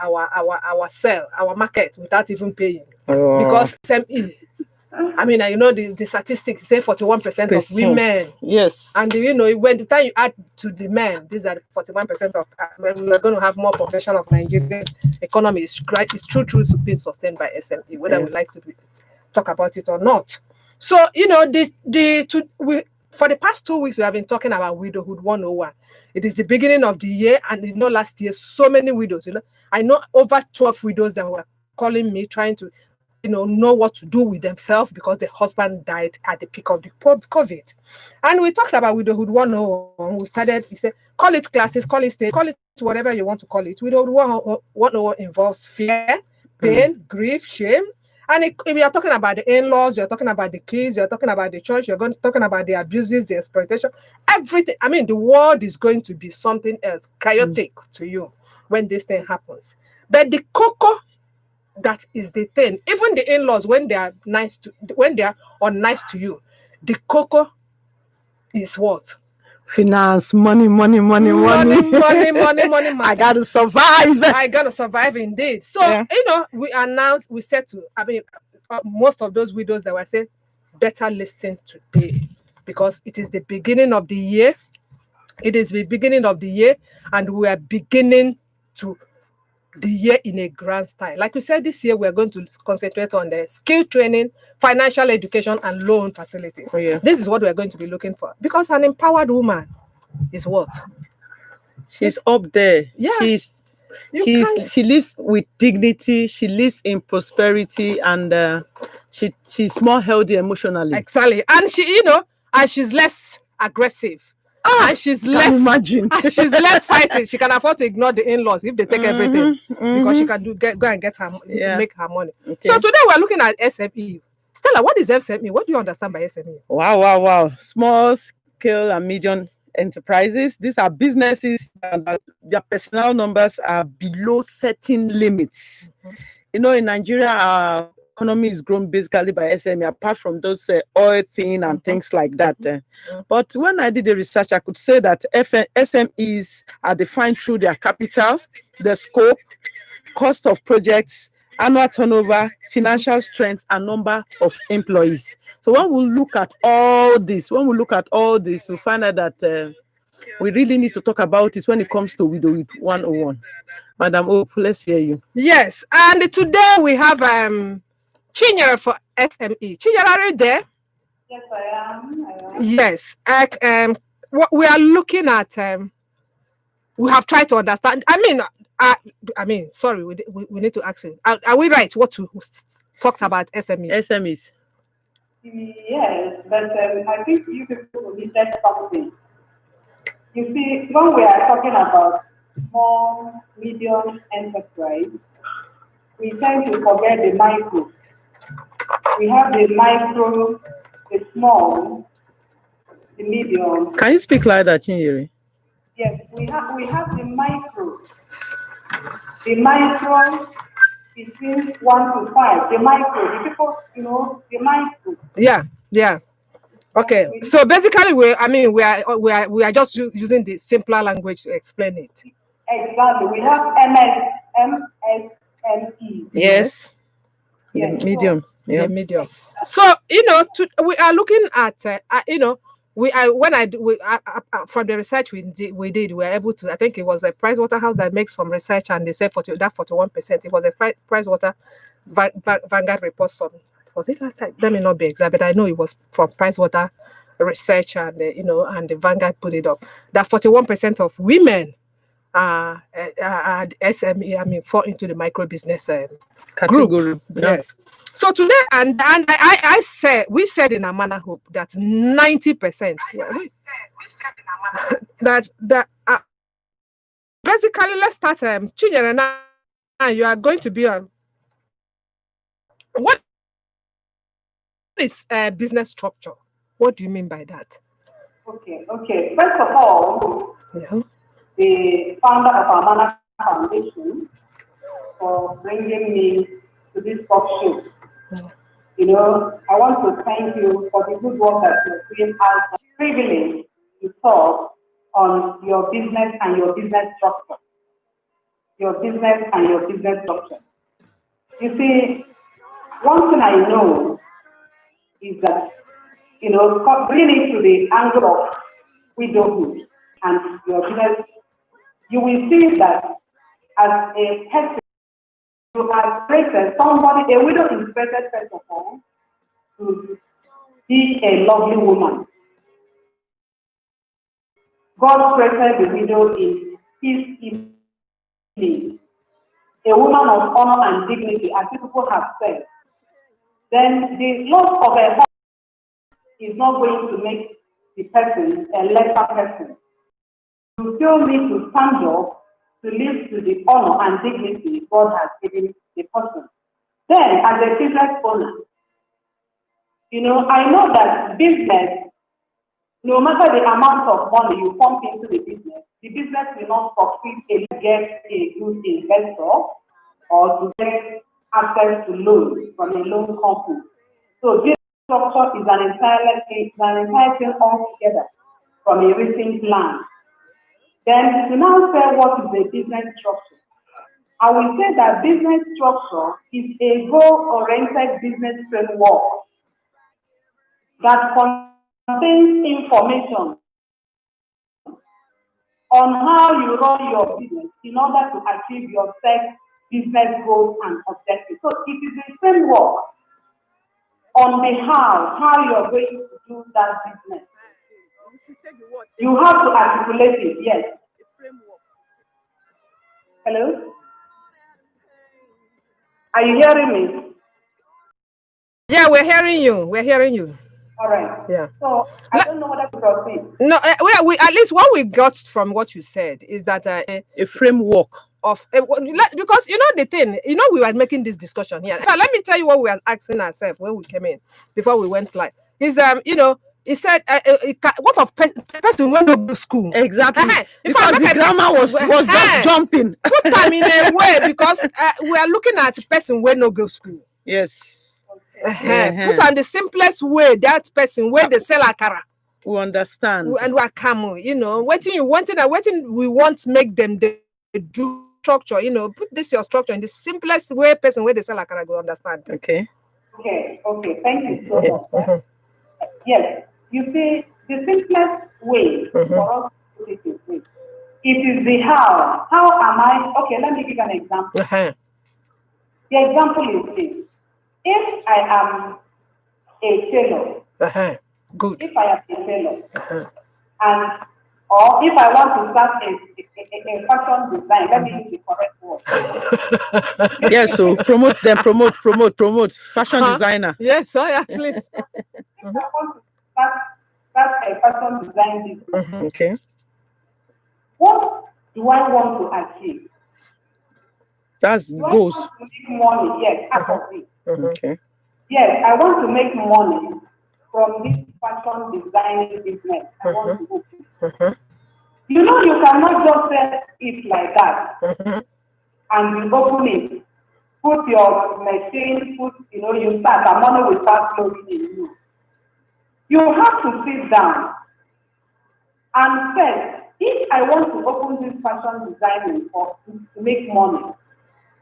our market without even paying. Because SME, I mean, you know, the statistics say 41% of women. Yes. And you know, when the time you add to the men, these are 41% of when we are going to have more population of Nigerian economy is true being sustained by SME, whether we like to talk about it or not. So, you know, for the past 2 weeks, we have been talking about Widowhood 101. It is the beginning of the year, and you know, last year, so many widows, you know, I know over 12 widows that were calling me, trying to, you know what to do with themselves because the husband died at the peak of the COVID. And we talked about Widowhood 101. We started, he said, call it classes, call it stage, call it whatever you want to call it. Widowhood 101 involves fear, pain, grief, shame. And we are talking about the in-laws, you're talking about the kids, you're talking about the church, talking about the abuses, the exploitation, everything. I mean, the world is going to be something else, chaotic to you when this thing happens. But the cocoa, that is the thing. Even the in-laws, when they are unnice to you, the cocoa is what? Finance, money. I gotta survive. Indeed. So you know, we said to, I mean, most of those widows that were saying, better listen today, because it is the beginning of the year. It is the beginning of the year, and we are beginning to the year in a grand style. Like we said, this year we're going to concentrate on the skill training, financial education, and loan facilities. This is what we're going to be looking for, because an empowered woman is what? She's up there. Yeah. She lives with dignity. She lives in prosperity, and she's more healthy emotionally. Exactly, and she's less aggressive. And she's less fighting. She can afford to ignore the in-laws if they take everything, because she can go and get her make her money. Okay. So today we're looking at SME. Stella, what is SME? What do you understand by SME? Wow. Small scale and medium enterprises. These are businesses that their personnel numbers are below certain limits. You know, in Nigeria, our economy is grown basically by SME, apart from those oil thing and things like that. But when I did the research, I could say that SMEs are defined through their capital, the scope, cost of projects, annual turnover, financial strength, and number of employees. So when we look at all this, we find out that we really need to talk about it when it comes to Widowhood 101. Madam Hope, let's hear you. Yes, and today we have Chinyere for SME. Chinyere, are you there? Yes, I am. Yes. What we are looking at, we have tried to understand. I mean, sorry, we need to ask you. Are we right? What we talked about SMEs? Yes, but I think you people will need something. You see, when we are talking about small, medium enterprise, we tend to forget the micro. We have the micro, the small, the medium. Can you speak louder, Chinyere? Yes, we have the micro. The micro between 1 to 5. The micro, the people, the micro. Yeah. Okay. So basically, we are just using the simpler language to explain it. Exactly. We have MSME. Yes. The medium. The medium. So we are looking at from the research we did, we were able to. I think it was a Pricewaterhouse that makes some research, and they said 41%. It was a Pricewaterhouse Vanguard report. Was it last time? Let me not be exact, but I know it was from Pricewaterhouse research, and and the Vanguard put it up that 41% of women are SME. Fall into the micro business category. Group. Yes. So today, and we said in Amana Hope that 90%. that basically, let's start. Chinyere, now you are going to be on. What is business structure? What do you mean by that? Okay. First of all, the founder of Amana Foundation for bringing me to this talk show. I want to thank you for the good work that you're doing as a privilege to talk on your business and your business structure. your business and your business structure. You see, one thing I know is that, bringing it to the angle of widowhood and your business, you will see that as a person, you have created somebody, a widow is created first of all, to be a lovely woman. God created the widow in his image, a woman of honor and dignity, as people have said. Then the loss of a husband is not going to make the person a lesser person. You still need to stand up to live to the honor and dignity God has given the person. Then, as a business owner, I know that business, no matter the amount of money you pump into the business will not succeed if you get a good investor or to get access to loans from a loan company. So this structure is an entire thing altogether from a written plan. Then to now say what is a business structure, I will say that business structure is a goal-oriented business framework that contains information on how you run your business in order to achieve your set business goals and objectives. So it is a framework on the how you're going to do that business. You have to articulate it, yes. Hello? Are you hearing me? Yeah, we're hearing you. We're hearing you. All right. Yeah. So I don't know what to proceed. No, we at least what we got from what you said is that a framework of because the thing, we were making this discussion here. Let me tell you what we were asking ourselves when we came in before we went live. Is he said, what of person when go to school? Exactly. Because the grammar was just jumping. Put them in a way because we are looking at the person when no go school. Yes. Put on the simplest way that person where they sell akara. We understand. And we are waiting we want make them they do structure. Put this your structure in the simplest way person where they sell akara go understand. Okay. Thank you so much. Yes. You see, the simplest way for us to put it this way, it is the how. How am I? Okay, let me give an example. The example is this. If I am a tailor, good. If I am a tailor, or if I want to start a fashion design, let me use the correct word. Yes, so promote fashion designer. Yes, please. If I want to start a fashion design business, okay. What do I want to achieve? That's goals. I want to make money? Yes, out of it. Okay. Yes, I want to make money from this fashion designing business. I want to open. You cannot just say it like that. And you open it, put your machine, you start, and money will start flowing in you. You have to sit down and say, if I want to open this fashion designing or to make money,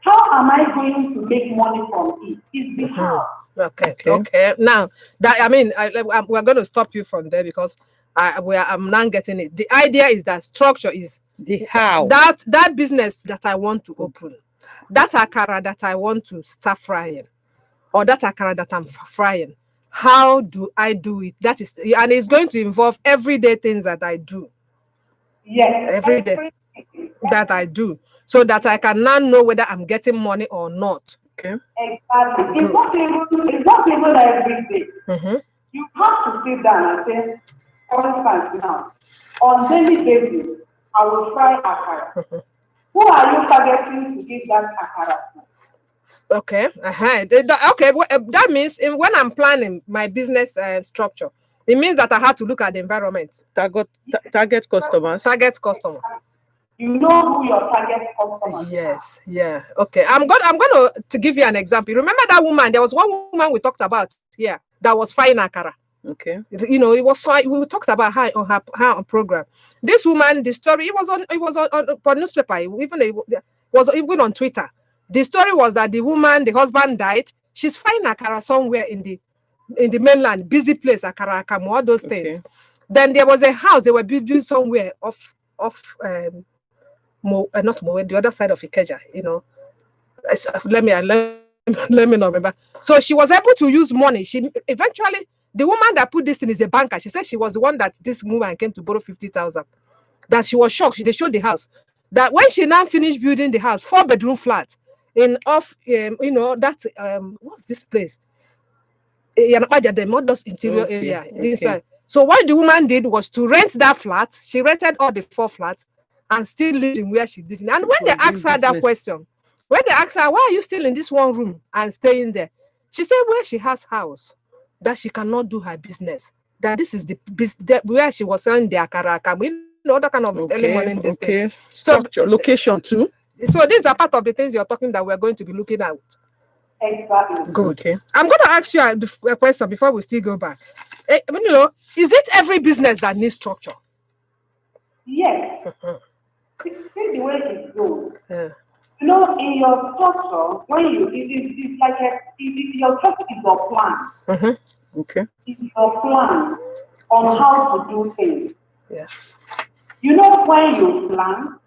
how am I going to make money from it? It's the how. Okay. Now, we're going to stop you from there because I'm not getting it. The idea is that structure is the how. That business that I want to open, that akara that I want to start frying, or that akara that I'm frying. How do I do it? That is, and it's going to involve everyday things that I do. Yes, every day that I do, so that I can now know whether I'm getting money or not. Okay. Exactly. It's not even every day. You have to sit down and say, for instance, now, on daily basis, I will fry akara. Who are you targeting to give that akara to? Okay. Okay. That means when I'm planning my business structure, it means that I have to look at the environment. Target customers. Target customer. You know who your target customers are. Yes. Yeah. Okay. I'm going to give you an example. Remember that woman? There was one woman we talked about here that was frying akara. Okay. You know, it was so we talked about her on program. This woman, the story, it was on newspaper, it was even on Twitter. The story was that the woman, the husband died. She's frying akara somewhere in the mainland, busy place, akara, akamu, all those things. Then there was a house they were building somewhere off not Moe, the other side of Ikeja, you know. Let me not remember. So she was able to use money. She eventually, the woman that put this thing is a banker. She said she was the one that this woman came to borrow 50,000. That she was shocked. They showed the house. That when she now finished building the house, 4-bedroom flat in you know, that what's this place? The modest interior area inside. So what the woman did was to rent that flat. She rented all the 4 flats and still living where she did. And when they asked her that question, when they asked her, why are you still in this one room and staying there? She said where she has house, that she cannot do her business. That this is the business where she was selling the akara, you know, that kind of early morning thing. So location too. So these are part of the things you're talking that we're going to be looking at. Exactly. Good. Okay. I'm going to ask you a question before we still go back. You know, is it every business that needs structure? Yes. See the way it goes. Yeah. You know, in your structure, when it's like your structure is your plan. Okay. It's your plan on how to do things. Yeah. You know, when you plan,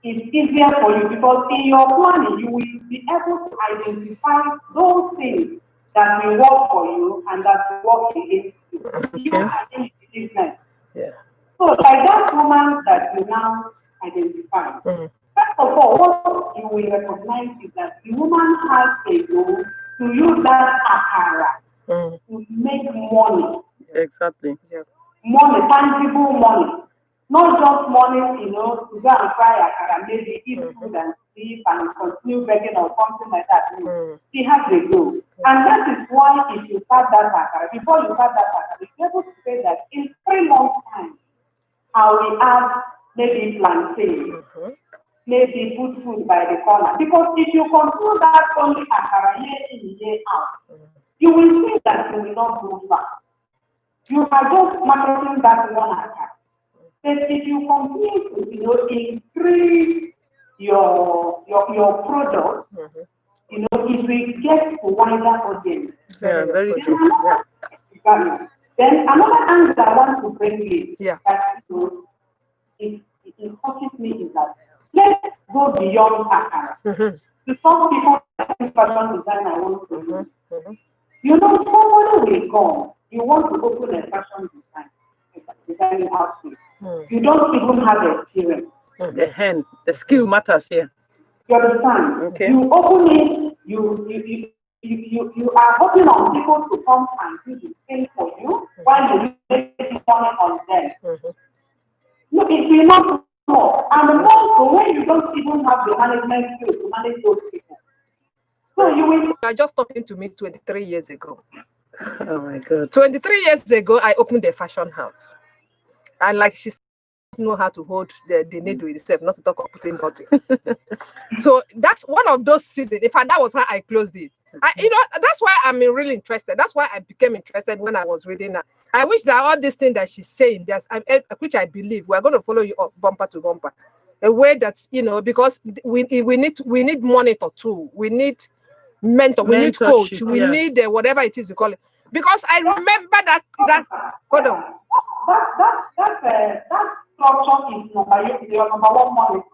it's easier for you because in your planning, you will be able to identify those things that will work for you and that will work against you. You against the business. Yeah. So, like that woman that you now identify, first of all, what you will recognize is that the woman has a goal to use that akara to make money. Exactly. Yeah. Money, tangible money. Not just money, you know, to go and fry akara, maybe eat food and sleep and continue begging or something like that. She has a goal. And that is why if you start that akara, before you start that akara, you're able to say that in 3 months' time, I will add maybe plantain, maybe put food by the corner. Because if you control that only akara year in, year out, you will see that you will not go far. You are just marketing that one akara. But if you continue to, you know, increase your product, you know, it will get to wider audience. Yeah, very true. Yeah. Then another angle I want to bring in, that you know, it touches me is that let's go beyond akara. To some people, fashion design I want to do. You know, somebody will come. You want to open a fashion designing outfit. You don't even have experience. The skill matters here. You understand? Okay. You open it, you are hoping on people to come and do the thing for you while you make money on them. No, it will not work. And more so when you don't even have the management skills to manage those people. So you will. You are just talking to me 23 years ago. Oh my God. 23 years ago, I opened a fashion house. And like she said, know how to hold the needle itself, not to talk of putting button. So that's one of those seasons. In fact, that was how I closed it. You know, that's why I'm really interested. That's why I became interested when I was reading that. I wish that all these things that she's saying, which I believe we're going to follow you up bumper to bumper, a way that, you know, because we need monitor too. We need mentor. We need coach. We need whatever it is you call it. Because I remember that hold on. That structure is your number one monitor.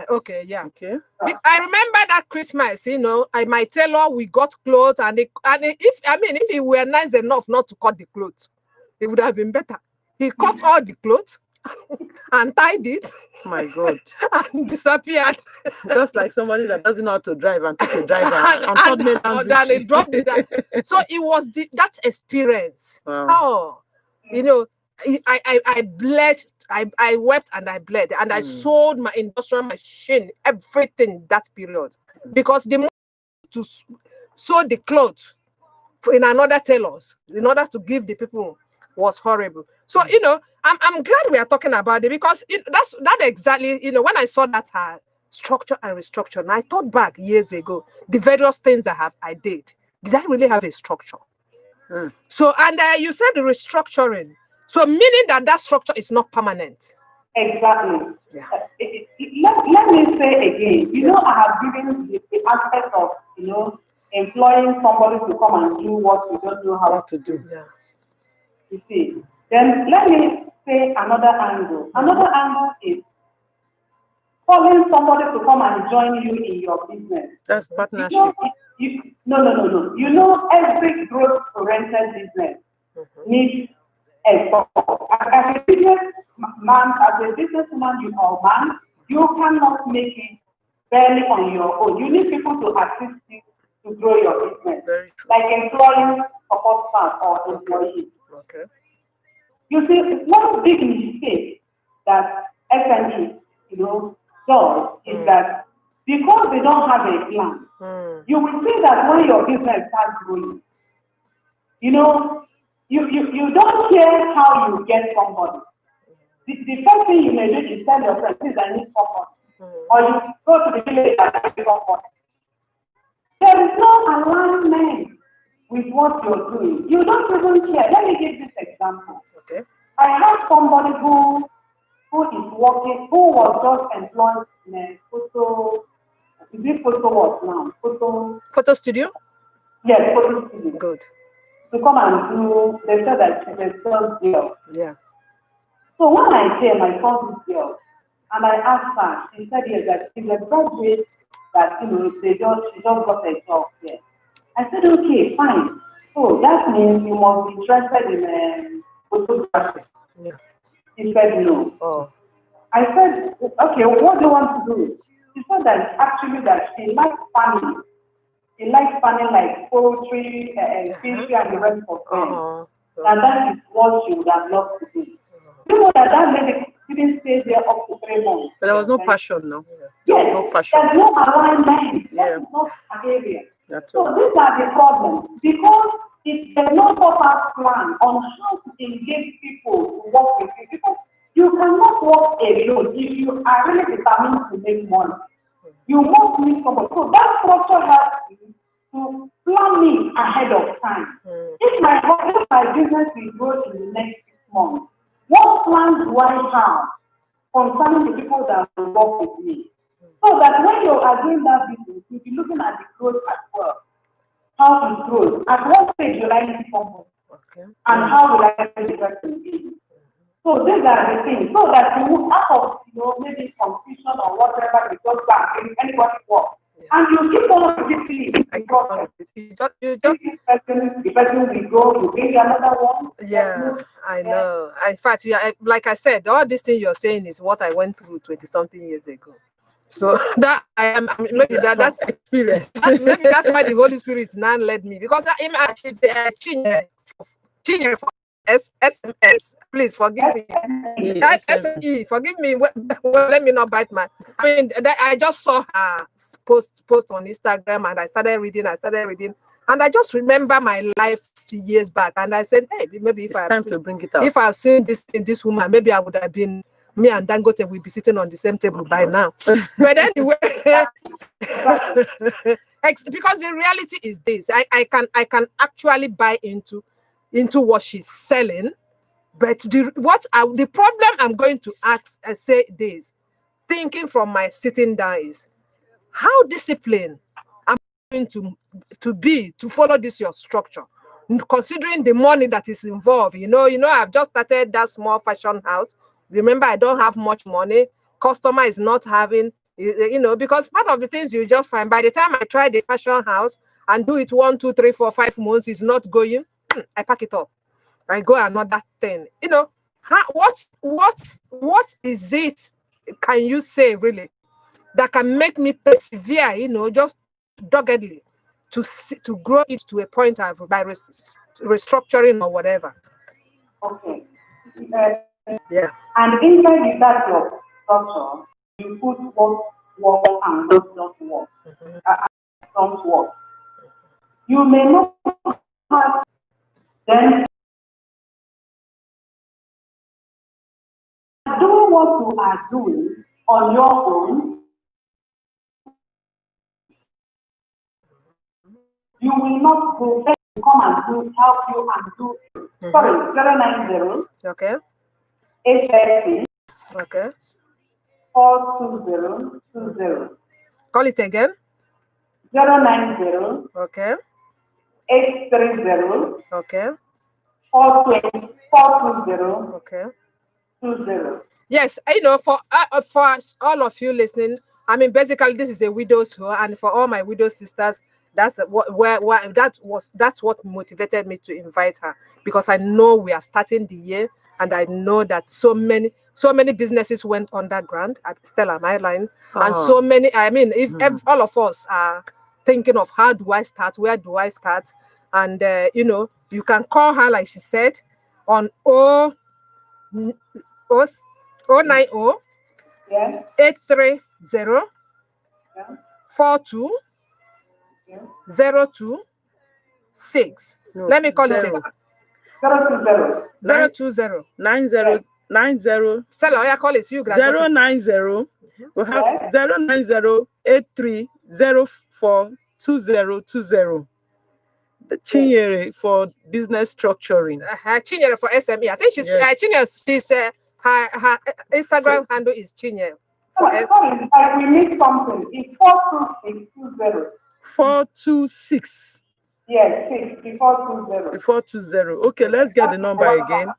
Okay, yeah. Okay. I remember that Christmas, you know, my tailor, we got clothes, and if he were nice enough not to cut the clothes, it would have been better. He cut all the clothes and tied it. My God. And disappeared. Just like somebody that doesn't know how to drive and took a driver and they dropped it down. So it was that experience. Wow. Oh, you know, I bled. I wept and I bled, and I sold my industrial machine, everything that period, because the money to sew the clothes in another tailors in order to give the people was horrible. So you know, I'm glad we are talking about it, because that's exactly, you know, when I saw that structure and restructure, and I thought back years ago the various things I did I really have a structure? So, and you said the restructuring. So, meaning that structure is not permanent. Exactly. Yeah. Let me say again, I have given the aspect of, employing somebody to come and do what you don't know how to do. Yeah. You see. Then let me say another angle. Another angle is calling somebody to come and join you in your business. That's partnership. No. Every growth-oriented business needs a support. As a businessman, or man, you cannot make it barely on your own. You need people to assist you to grow your business, like employing support staff or employees. Okay. You see, one big mistake that SME, does is that because they don't have a plan, you will see that when your business starts growing, you don't care how you get somebody. The first thing you may do is tell your friends, please, I need somebody. Or you go to the village and get somebody. There is no alignment with what you're doing. You don't even care. Let me give this example. Okay. I have somebody who is working, who was just employed in a Photo studio? Yes, photo studio. Good. To come and do, they said that she's a sales girl. Yeah. So when I came, I saw this girl, and I asked her, she said yes, that she's a graduate, that, she just got a job here. I said, okay, fine. So that means you must be interested in photography. Yeah. She said no. Oh. I said, okay, what do you want to do? She said that actually that she likes farming. She likes farming like poultry, fish, and the rest of them. And that is what she would have loved to do. You know that lady didn't stay there up to 3 months. But there was no passion, no? Yes, no passion. there's no alignment. Yeah. That is not behavior. That's So all. these are the problems. Because if there's no proper plan on how to engage people to work with you, because you cannot work alone if you are really determined to make money. You must need somebody. So that structure helps you to plan me ahead of time. If my business will grow in the next 6 months, what plans do I have concerning the people that will work with me? So that when you are doing that business, you'll be looking at the growth as well. How it grows. At what stage will I need somebody? Okay. And how will I make the person be? So these are the things. So that you will out of maybe confusion or whatever, you just can't make anybody work. And you keep on repeating it because the person will go, you bring another one. Yeah, I know. In fact, like I said, all this thing you're saying is what I went through 20-something years ago. So that maybe that's experience. Maybe that's why the Holy Spirit now led me, because she's Chinyere for SMS. Please forgive me. That's SME. Forgive me. Let me not bite my. I mean, I just saw her post on Instagram, and I started reading, and I just remember my life 2 years back, and I said, hey, maybe if I've seen this woman, maybe I would have been. Me and Dangote will be sitting on the same table by now. But anyway, because the reality is this: I can actually buy into what she's selling. But the problem I'm going to say this, thinking from my sitting down, is how disciplined I'm going to follow this your structure, considering the money that is involved. I've just started that small fashion house. Remember, I don't have much money. Customer is not having, because part of the things you just find, by the time I try the fashion house and do it 1, 2, 3, 4, 5 months, it's not going, I pack it up. I go another thing. What is it, can you say really, that can make me persevere, just doggedly to grow it to a point of by restructuring or whatever? Okay. Yeah. And inside that your structure, you put what works and what don't work. Don't work. You may not have then doing what you are doing on your own. You will not go come and help you and do. Sorry, 090 Okay. 830 Okay. 42020. Call it again. 090 Okay. 830 Okay. 420 Okay. 20. Yes, for all of you listening, I mean, basically, this is a widow's home, and for all my widow sisters, that's that's what motivated me to invite her, because I know we are starting the year, and I know that so many businesses went underground at Stella My Line, and so many. I mean, if all of us are thinking of how do I start, where do I start, and you can call her, like she said, on 090 Yeah. 830 Yeah. 42026. No, Let me call it zero. again. 020. 020. 90. Stella, yeah, call it. You grab 090. We have Yes. 090 83042020. The Chinyere for business structuring. Chinyere for SME. I think she's Yes. Chinyere. She's her Instagram handle is Chinyere. Sorry, we need something. It's 42620. 426 Yes, 6 before 20. before 20. Okay, let's get the number again.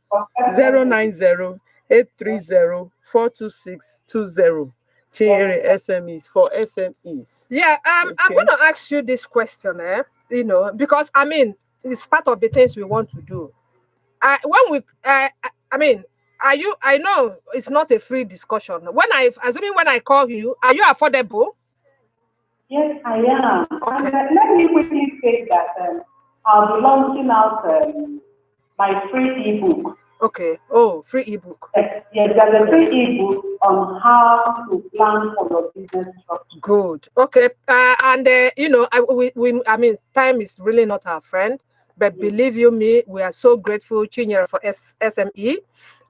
090 830 42620. Chinyere SMEs for SMEs. Yeah, I'm going to ask you this question, because I mean, it's part of the things we want to do. I mean, I know it's not a free discussion. When I call you, are you affordable? Yes, I am. Okay. And let me quickly say that I'll be launching out my free ebook. Okay. Oh, free ebook. Yes, there's a free ebook on how to plan for your business structure. Good. Okay. I mean, time is really not our friend, but believe you me, we are so grateful, Chinyere for SME.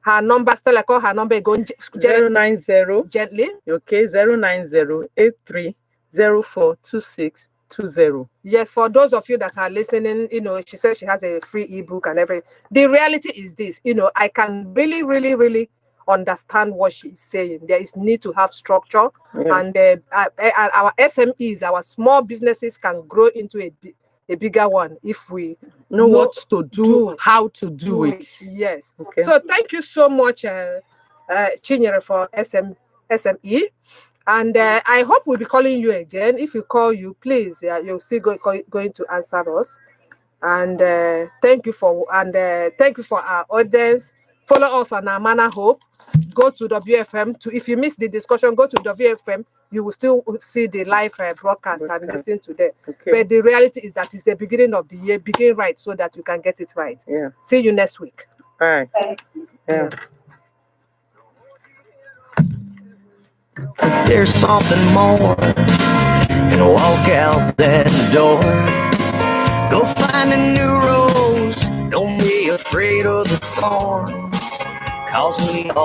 Her number, Stella, call her number, go 090 gently. Okay, 090 83042620. Yes, for those of you that are listening, she says she has a free ebook and everything. The reality is this, I can really, really, really understand what she's saying. There is need to have structure, and our SMEs, our small businesses, can grow into a bigger one if we know what to do, how to do it. Yes. Okay. So thank you so much, Chinyere for SME. And I hope we'll be calling you again. If we call you, please, you're still going to answer us. And thank you for our audience. Follow us on Amana Hope. Go to WFM. If you miss the discussion, go to WFM. You will still see the live broadcast and listen to them. Okay. But the reality is that it's the beginning of the year. Begin right so that you can get it right. Yeah. See you next week. All right. Thank you. Yeah. There's something more, and walk out that door. Go find a new rose. Don't be afraid of the thorns, 'cause we all